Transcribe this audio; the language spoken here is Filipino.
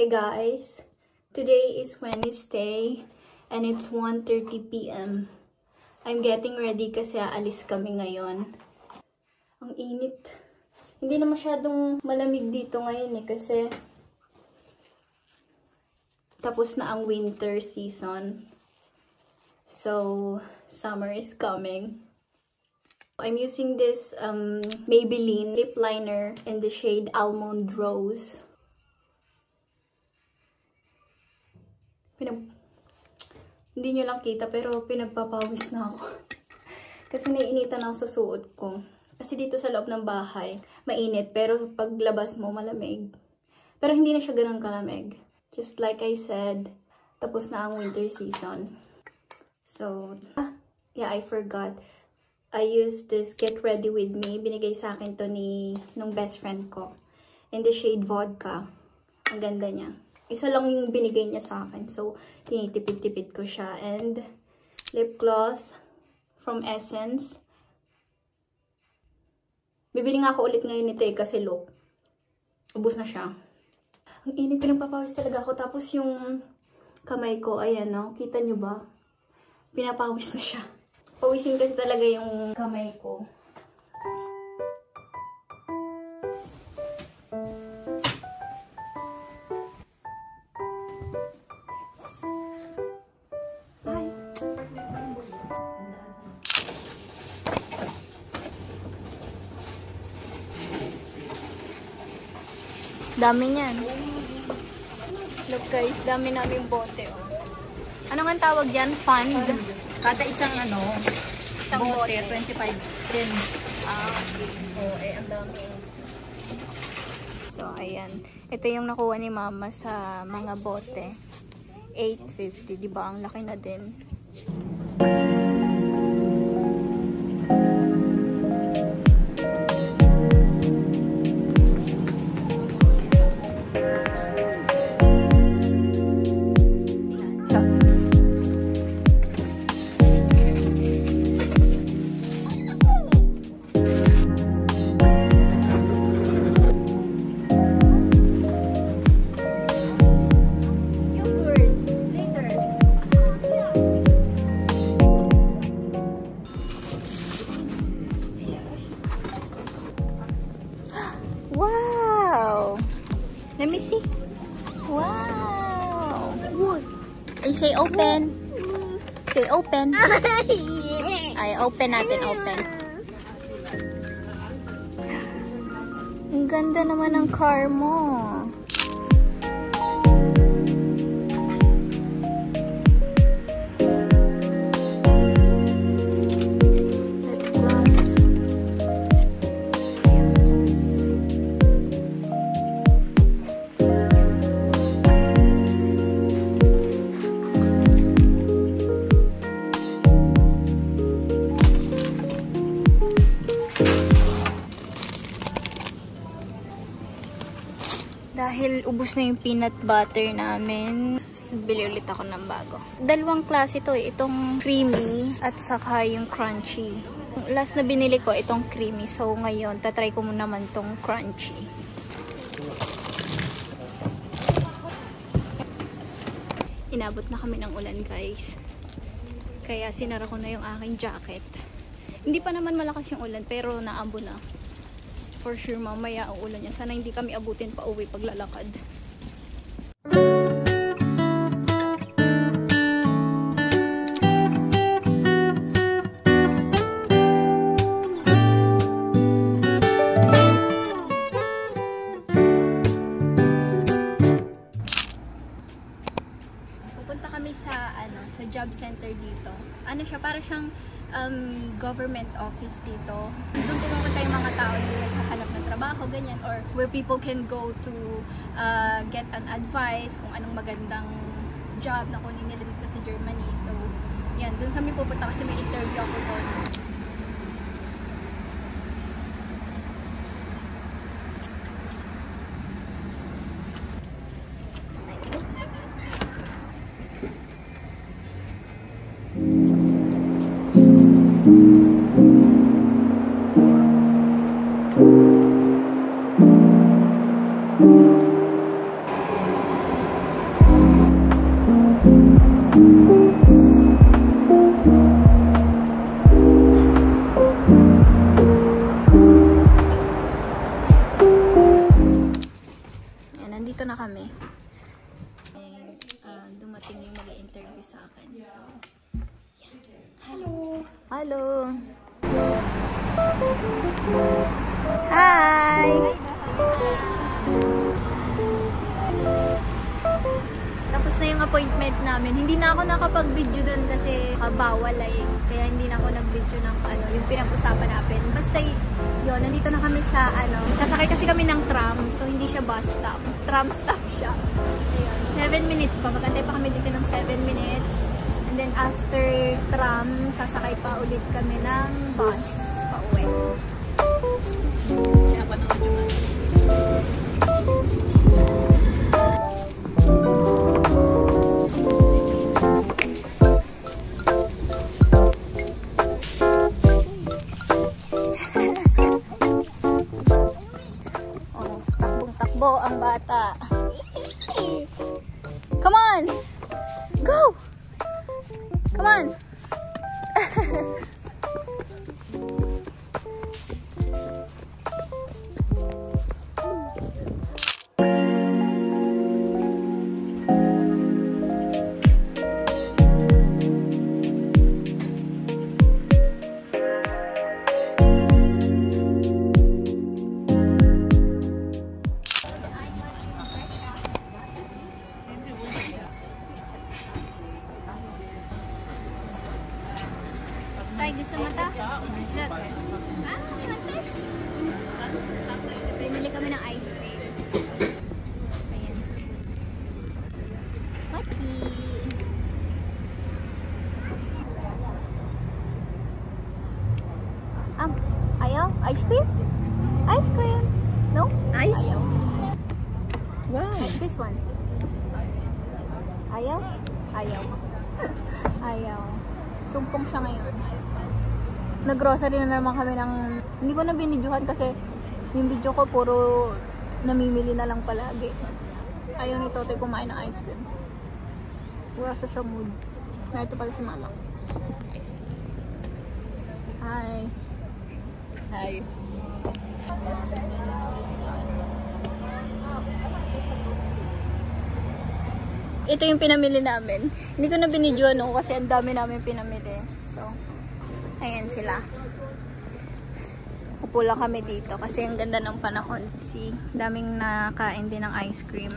guys, today is Wednesday and it's 1:30 p.m. I'm getting ready kasi aalis kami ngayon. Ang init. Hindi na masyadong malamig dito ngayon kasi tapos na ang winter season. So, summer is coming. I'm using this Maybelline lip liner in the shade Almond Rose. Hindi nyo lang kita pero pinagpapawis na ako. Kasi naiinitan ang susuot ko. Kasi dito sa loob ng bahay, mainit pero paglabas mo malamig. Pero hindi na siya ganun kalamig. Just like I said, tapos na ang winter season. So, yeah, I forgot. I used this Get Ready With Me. Binigay sa akin to nung best friend ko. In the shade Vodka. Ang ganda niya. Isa lang yung binigay niya sa akin. So, tinitipid-tipid ko siya. And, lip gloss from Essence. Bibili nga ako ulit ngayon nito kasi look. Ubus na siya. Ang init, pinapapawis talaga ako. Tapos yung kamay ko, ayan no. Kita nyo ba? Pinapawis na siya. Pawisin kasi talaga yung kamay ko. Dami niyan. Look guys, dami namin bote. Oh. Ano nga tawag dyan? Fund? Kada isang Isang bote. 25 rins. Okay. Oh, ang dami. So, ayan. Ito yung nakuha ni Mama sa mga bote. 850. Diba? Ang laki na din. Let me see. Wow. Ay, say open. Say open. Ay, open natin, open. Ang ganda naman ng car mo. Dahil ubos na yung peanut butter namin, bili ulit ako ng bago. Dalawang klase to eh. Itong creamy at saka yung crunchy. Last na binili ko, itong creamy. So ngayon, tatry ko muna naman tong crunchy. Inabot na kami ng ulan guys. Kaya sinara ko na yung aking jacket. Hindi pa naman malakas yung ulan pero naabo na. For sure mamaya ang ulan niya. Sana hindi kami abutin pa uwi paglalakad. Pupunta kami sa job center dito. Ano siya, para siyang government office dito. Doon pumunta yung mga tao yung naghahanap ng trabaho, ganyan, or where people can go to get an advice kung anong magandang job na kunin nila dito sa Germany. So, yan, doon kami pupunta kasi may interview ako doon. nandito na kami. And dumating yung mag-interview sa akin. So, yan. Hello! Hello! Hi! Tapos na yung appointment namin. Hindi na ako nakapag-video doon kasi bawal kaya hindi na ako nag-video ng yung pinag-usapan natin. Basta yun, nandito na kami sa sasakay kasi kami ng tram. So hindi siya bus stop. Tram stop siya. Ayun, 7 minutes pa. Magantay pa kami dito ng 7 minutes. And then after tram, sasakay pa ulit kami ng bus pa uwi. Kaya panood yung takbong-takbo ang bata. Come on! Go! Come on! Tay, gusto mo ta? Bumili kami ng ice cream. Ayan. Mochi! Ayaw? Ice cream? Ice cream? No? Ice? Ayaw. Wow. Like this one. Ayaw? Ayaw. Ayaw. Sumpong siya ngayon. Nag-grocery na naman kami ng... Hindi ko na binidyohan kasi yung video ko puro namimili na lang palagi. Ayaw ni Tote kumain ng ice cream. Wala siya mood. Na ito pala si Mama. Hi. Hi. Ito yung pinamili namin. Hindi ko na binidyo kasi ang dami namin pinamili. So, ayan sila. Upo lang kami dito kasi ang ganda ng panahon. See, daming nakain din ng ice cream.